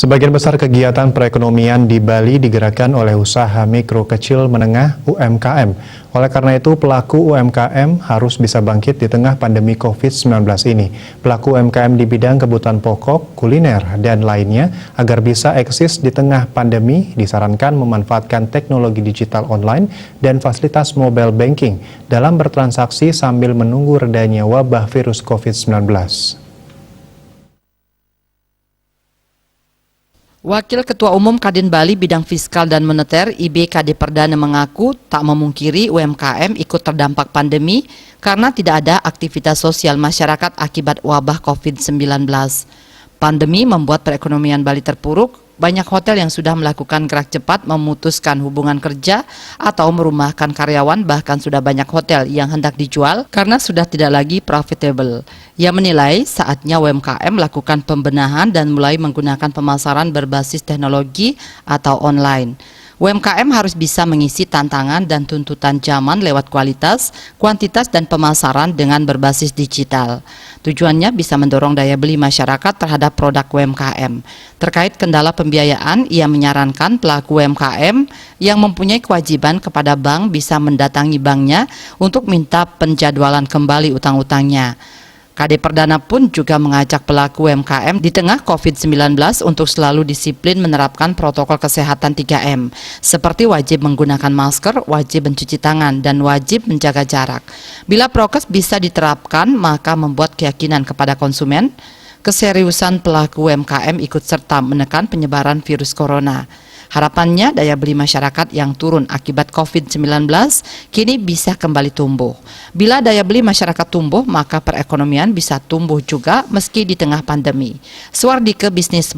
Sebagian besar kegiatan perekonomian di Bali digerakkan oleh usaha mikro kecil menengah (UMKM). Oleh karena itu, pelaku UMKM harus bisa bangkit di tengah pandemi COVID-19 ini. Pelaku UMKM di bidang kebutuhan pokok, kuliner, dan lainnya agar bisa eksis di tengah pandemi disarankan memanfaatkan teknologi digital online dan fasilitas mobile banking dalam bertransaksi sambil menunggu redanya wabah virus COVID-19. Wakil Ketua Umum Kadin Bali Bidang Fiskal dan Moneter IB Kade Perdana mengaku tak memungkiri UMKM ikut terdampak pandemi karena tidak ada aktivitas sosial masyarakat akibat wabah COVID-19. Pandemi membuat perekonomian Bali terpuruk. Banyak hotel yang sudah melakukan gerak cepat memutuskan hubungan kerja atau merumahkan karyawan, bahkan sudah banyak hotel yang hendak dijual karena sudah tidak lagi profitable. Ia menilai saatnya UMKM melakukan pembenahan dan mulai menggunakan pemasaran berbasis teknologi atau online. UMKM harus bisa mengisi tantangan dan tuntutan zaman lewat kualitas, kuantitas, dan pemasaran dengan berbasis digital. Tujuannya bisa mendorong daya beli masyarakat terhadap produk UMKM. Terkait kendala pembiayaan, ia menyarankan pelaku UMKM yang mempunyai kewajiban kepada bank bisa mendatangi banknya untuk minta penjadwalan kembali utang-utangnya. Kade Perdana pun juga mengajak pelaku UMKM di tengah COVID-19 untuk selalu disiplin menerapkan protokol kesehatan 3M, seperti wajib menggunakan masker, wajib mencuci tangan, dan wajib menjaga jarak. Bila prokes bisa diterapkan, maka membuat keyakinan kepada konsumen, keseriusan pelaku UMKM ikut serta menekan penyebaran virus corona. Harapannya daya beli masyarakat yang turun akibat COVID-19 kini bisa kembali tumbuh. Bila daya beli masyarakat tumbuh, maka perekonomian bisa tumbuh juga meski di tengah pandemi. Suardike Bisnis